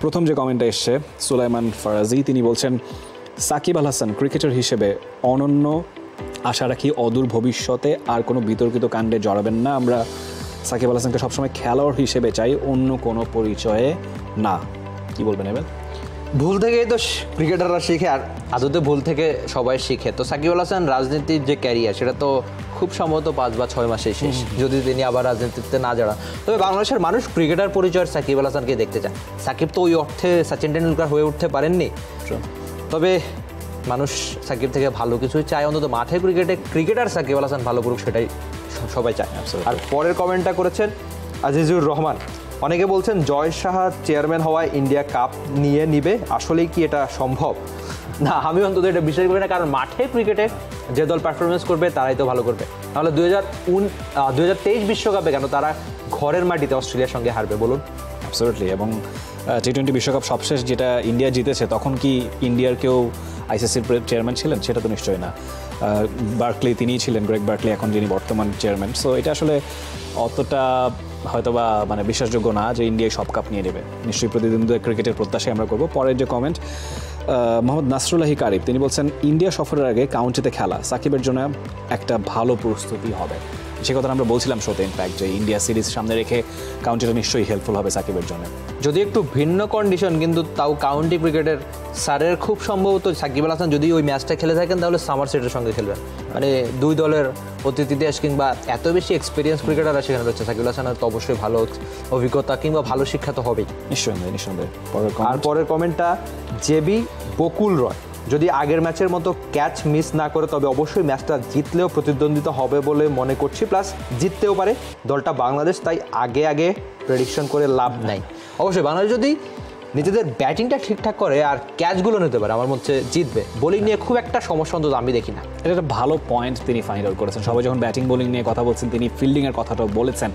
প্রথম যে কমেন্টটা এসছে সুলাইমান ফারাজি, তিনি বলছেন সাকিব আল হাসান ক্রিকেটার হিসেবে অনন্য, আশা রাখি অদূর ভবিষ্যতে আর কোনো বিতর্কিত কাণ্ডে জড়াবেন না। আমরা সাকিব আল হাসানকে সবসময় খেলোয়াড় হিসেবে চাই, অন্য কোনো পরিচয়ে না। কি বলবেন এবার? ভুল থেকেই তো ক্রিকেটাররা শিখে, আর আদতে ভুল থেকে সবাই শিখে। তো সাকিব আল হাসান রাজনীতির যে ক্যারিয়ার সেটা তো খুব সম্ভবত 5 বা 6 মাসেই শেষ, যদি তিনি আবার রাজনীতিতে না জড়ান। তবে বাংলাদেশের মানুষ ক্রিকেটার পরিচয়ের সাকিব আল হাসানকে দেখতে চায়। সাকিব তো ওই অর্থে সচিন টেন্ডুলকার হয়ে উঠতে পারেননি, তবে মানুষ সাকিব থেকে ভালো কিছুই চায়, অন্তত মাঠে ক্রিকেটার সাকিব আল হাসান ভালো করুক সেটাই সবাই চায়। আর পরের কমেন্টটা করেছেন আজিজুর রহমান, অনেকে বলছেন জয় সাহা চেয়ারম্যান হওয়ায় ইন্ডিয়া কাপ নিয়ে নিবে, আসলেই কি এটা সম্ভব? না, আমি অন্তত এটা বিশ্বাস করি না, কারণ মাঠে ক্রিকেটে যে দল পারফরমেন্স করবে তারাই তো ভালো করবে। তাহলে 2023 বিশ্বকাপে কেন তারা ঘরের মাটিতে অস্ট্রেলিয়ার সঙ্গে হারবে বলুন? অ্যাবসলিউটলি। এবং টি-20 বিশ্বকাপ সবশেষ যেটা ইন্ডিয়া জিতেছে, তখন কি ইন্ডিয়ার কেউ আইসিসির চেয়ারম্যান ছিলেন? সেটা তো নিশ্চয়ই না। বার্কলি তিনিই ছিলেন, গ্রেগ বার্কলি এখন যিনি বর্তমান চেয়ারম্যান। সো এটা আসলে অতটা হয়তোবা মানে বিশ্বাসযোগ্য না যে ইন্ডিয়া সব কাপ নিয়ে নেবে। নিশ্চয়ই প্রতিদ্বন্দ্বী ক্রিকেটের প্রত্যাশাই আমরা করবো। পরের যে কমেন্ট মোহাম্মদ নাসরুল্লাহি কারিব, তিনি বলছেন ইন্ডিয়া সফরের আগে কাউন্টিতে খেলা সাকিবের জন্য একটা ভালো প্রস্তুতি হবে। সে কথা আমরা বলছিলাম শোতে ইনফ্যাক্ট, যে ইন্ডিয়া সিরিজ সামনে রেখে কাউন্টিটা নিশ্চয়ই হেল্পফুল হবে সাকিবের জন্য। যদি একটু ভিন্ন কন্ডিশন, কিন্তু তাও কাউন্টি ক্রিকেটের স্যারের খুব সম্ভবত সাকিব আল হাসান যদি ওই ম্যাচটা খেলে থাকেন তাহলে সামারসেটের সঙ্গে খেলবেন। মানে দুই দলের অতীত ইতিহাস কিংবা এত বেশি এক্সপিরিয়েন্স ক্রিকেটাররা সেখানে রয়েছে, সাকিব আল হাসানের তো অবশ্যই ভালো অভিজ্ঞতা কিংবা ভালো শিক্ষা তো হবেই। নিঃসন্দেহে। আর পরের কমেন্টটা জেবি বকুল রয়, যদি আগের ম্যাচের মতো ক্যাচ মিস না করে তবে অবশ্যই ম্যাচটা জিতলেও প্রতিদ্বন্দ্বিতা হবে বলে মনে করছি, প্লাস জিততেও পারে দলটা বাংলাদেশ, তাই আগে প্রেডিকশন করে লাভ নাই। অবশ্যই বাংলাদেশ যদি নিজেদের ব্যাটিংটা ঠিকঠাক করে আর ক্যাচগুলো নিতে পারে, আমার মধ্যে জিতবে। বোলিং নিয়ে খুব একটা সমস্যা অন্তত আমি দেখি না। এটা একটা ভালো পয়েন্ট তিনি ফাইন্ড আউট করেছেন। সবাই যখন ব্যাটিং বোলিং নিয়ে কথা বলছেন, তিনি ফিল্ডিংয়ের কথাটাও বলেছেন।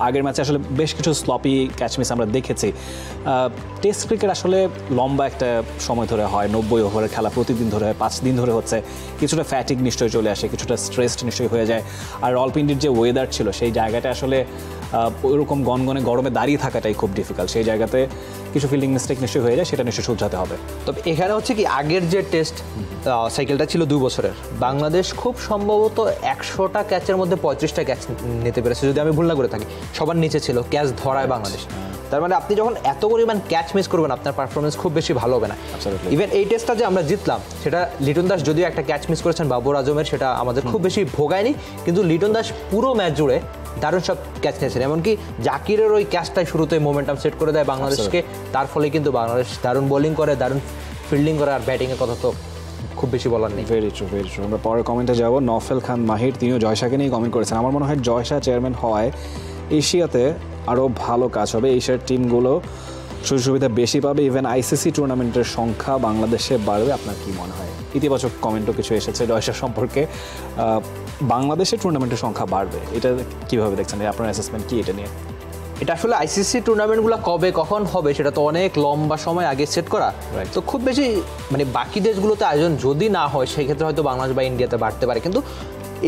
আগের ম্যাচে আসলে বেশ কিছু স্লপি ক্যাচ মিস আমরা দেখেছি। টেস্ট ক্রিকেট আসলে লম্বা একটা সময় ধরে হয়, 90 ওভারের খেলা প্রতিদিন ধরে হয়, 5 দিন ধরে হচ্ছে। কিছুটা ফ্যাটিক নিশ্চয়ই চলে আসে, কিছুটা স্ট্রেসড নিশ্চয়ই হয়ে যায়। আর রলপিন্ডির যে ওয়েদার ছিল সেই জায়গাটা আসলে ওইরকম গনগনে গরমে দাঁড়িয়ে থাকাটাই খুব ডিফিকাল্ট। সেই জায়গাতে কিছু ফিল্ডিং মিস্টেক নিশ্চয়ই হয়ে যায়, সেটা নিশ্চয়ই শুধরাতে হবে। তবে এখানে হচ্ছে কি, আগের যে টেস্ট সাইকেলটা ছিল 2 বছরের, বাংলাদেশ খুব সম্ভবত 100টা ক্যাচের মধ্যে 35টা ক্যাচ নিতে পেরেছে, যদি আমি ভুল না করে থাকি। সবার নিচে ছিল ক্যাচ ধরায় বাংলাদেশ। তার মানে আপনি যখন এত পরিমাণ ক্যাচ মিস করবেন আপনার পারফরমেন্স খুব বেশি ভালো হবে না। ইভেন এই টেস্টটা যে আমরা জিতলাম, সেটা লিটন দাস যদিও একটা ক্যাচ মিস করেছেন বাবর আজমের, সেটা আমাদের খুব বেশি ভোগায়নি, কিন্তু লিটন দাস পুরো ম্যাচ জুড়ে দারুণ সব ক্যাচ নিয়েছেন। এমনকি জাকিরের ওই ক্যাচটাই শুরুতে মোমেন্টাম সেট করে দেয় বাংলাদেশকে। তার ফলে কিন্তু বাংলাদেশ দারুণ বোলিং করে, দারুণ ফিল্ডিং করে, আর ব্যাটিংয়ের কথা তো খুব বেশি বলার নেই। Very true. আমরা পরের কমেন্টে যাব। নফেল খান মাহির, তিনিও জয়শাকে নিয়ে কমেন্ট করেছেন। আমার মনে হয় জয়শা চেয়ারম্যান হওয়ায় এশিয়াতে আরও ভালো কাজ হবে, এশিয়ার টিমগুলো সুযোগ সুবিধা বেশি পাবে, ইভেন আইসিসি টুর্নামেন্টের সংখ্যা বাংলাদেশে বাড়বে। আপনার কি মনে হয়? ইতিবাচক কমেন্টও কিছু এসেছে জয়শা সম্পর্কে। বাংলাদেশে টুর্নামেন্টের সংখ্যা বাড়বে, এটা কীভাবে দেখছেন? আপনার অ্যাসেসমেন্ট কি এটা নিয়ে? এটা আসলে আইসিসি টুর্নামেন্টগুলো কবে কখন হবে সেটা তো অনেক লম্বা সময় আগে সেট করা, তো খুব বেশি মানে বাকি দেশগুলোতে আয়োজন যদি না হয় সেক্ষেত্রে হয়তো বাংলাদেশ বা ইন্ডিয়াতে বাড়তে পারে, কিন্তু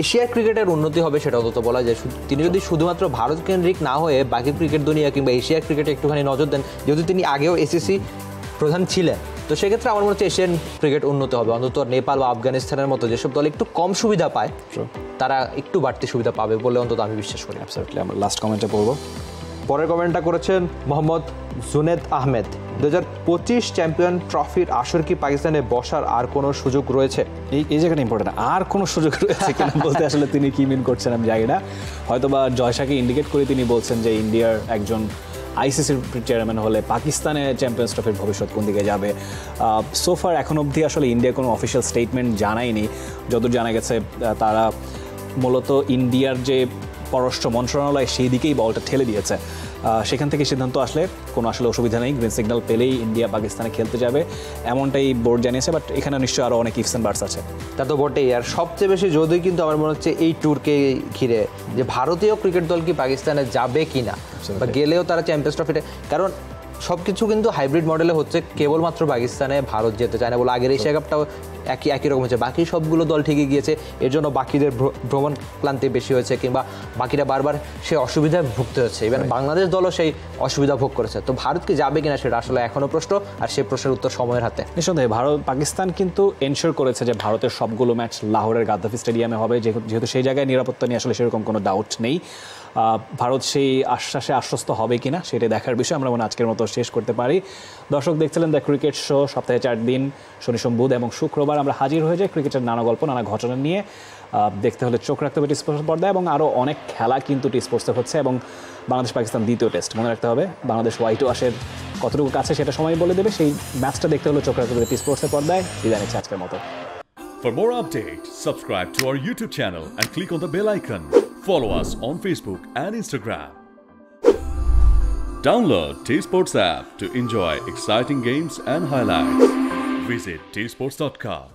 এশিয়ার ক্রিকেটের উন্নতি হবে সেটা অন্তত বলা যায়। তিনি যদি শুধুমাত্র ভারত কেন্দ্রিক না হয়ে বাকি ক্রিকেট দুনিয়া কিংবা এশিয়ার ক্রিকেটে একটুখানি নজর দেন, যেহেতু তিনি আগেও এসিসি প্রধান ছিলেন, তো সেক্ষেত্রে আমার মনে হচ্ছে এশিয়ান ক্রিকেট উন্নত হবে। অন্তত নেপাল বা আফগানিস্তানের মতো যেসব দল একটু কম সুবিধা পায় তারা একটু বাড়তি সুবিধা পাবে বলে অন্তত আমি বিশ্বাস করি। অ্যাবসলিউটলি। আমরা লাস্ট কমেন্টে পড়বো। পরের কমেন্টটা করেছেন মোহাম্মদ জুনেদ আহমেদ, 2025 চ্যাম্পিয়ন ট্রফির আসর কি পাকিস্তানে বসার আর কোনো সুযোগ রয়েছে? এই জায়গাটা ইম্পর্টেন্ট। আর কোনো সুযোগ রয়েছে কিনা বলতে আসলে তিনি কি মিন করছেন আমি জানি না। হয়তো বা জয়শাকে ইন্ডিকেট করে তিনি বলছেন যে ইন্ডিয়ার একজন আইসিসির চেয়ারম্যান হলে পাকিস্তানে চ্যাম্পিয়ন্স ট্রফির ভবিষ্যৎ কোন দিকে যাবে। সোফার এখন অবধি আসলে ইন্ডিয়া কোনো অফিসিয়াল স্টেটমেন্ট জানায়নি। যতদূর জানা গেছে তারা মূলত ইন্ডিয়ার যে পররাষ্ট্র মন্ত্রণালয় সেই দিকেই বলটা ঠেলে দিয়েছে। সেখান থেকে সিদ্ধান্ত আসলে কোনো আসলে অসুবিধা নেই, গ্রিন সিগন্যাল পেলেই ইন্ডিয়া পাকিস্তানে খেলতে যাবে এমনটাই বোর্ড জানিয়েছে। বাট এখানে নিশ্চয়ই আরও অনেক ইফস অ্যান্ড বার্ডস আছে। তা তো বটেই। আর সবচেয়ে বেশি যদি কিন্তু আমার মনে হচ্ছে এই ট্যুরকে ঘিরে যে ভারতীয় ক্রিকেট দল কি পাকিস্তানে যাবে কি না, বা গেলেও তারা চ্যাম্পিয়ন্স ট্রফিতে, কারণ সব কিছু কিন্তু হাইব্রিড মডেলে হচ্ছে, কেবলমাত্র পাকিস্তানে ভারত যেতে চায় না বলে আগের এশিয়া কাপটাও একই রকম হচ্ছে, বাকি সবগুলো দল ঠিকই গিয়েছে, এর জন্য বাকিদের ভ্রমণ ক্লান্তি বেশি হয়েছে কিংবা বাকিরা বারবার সেই অসুবিধায় ভুগতে হচ্ছে, ইভেন বাংলাদেশ দলও সেই অসুবিধা ভোগ করেছে। তো ভারত কি যাবে কিনা সেটা আসলে এখনো প্রশ্ন, আর সেই প্রশ্নের উত্তর সময়ের হাতে। নিঃসন্দেহে পাকিস্তান কিন্তু এনশিওর করেছে যে ভারতের সবগুলো ম্যাচ লাহোরের গাদ্দাফি স্টেডিয়ামে হবে, যেহেতু সেই জায়গায় নিরাপত্তা নিয়ে আসলে সেরকম কোনো ডাউট নেই। ভারত সেই আশ্বাসে আশ্বস্ত হবে কিনা সেটা দেখার বিষয়। আমরা মনে আজকের মতো শেষ করতে পারি। দর্শক দেখছিলেন দ্য ক্রিকেট শো, সপ্তাহে 4 দিন শনি, সোম, বুধ এবং শুক্রবার আমরা হাজির হয়ে যাই ক্রিকেটের নানা গল্প, নানা ঘটনা নিয়ে। দেখতে হলে চোখ রাখতে হবে টি স্পোর্টস পর্দায়, এবং আরও অনেক খেলা কিন্তু টি স্পোর্টসে হচ্ছে, এবং বাংলাদেশ পাকিস্তান দ্বিতীয় টেস্ট মনে রাখতে হবে। বাংলাদেশ হোয়াইট ওয়াশের কতটুকু কাছে সেটা সময় বলে দেবে। সেই ম্যাচটা দেখতে হলে চোখ রাখতে হবে টি স্পোর্টসের পর্দায়। বিদায় নিচ্ছি আজকের মতো। For more updates, subscribe to our YouTube channel and click on the bell icon. Follow us on Facebook and Instagram. Download T-Sports app to enjoy exciting games and highlights. Visit tsports.com.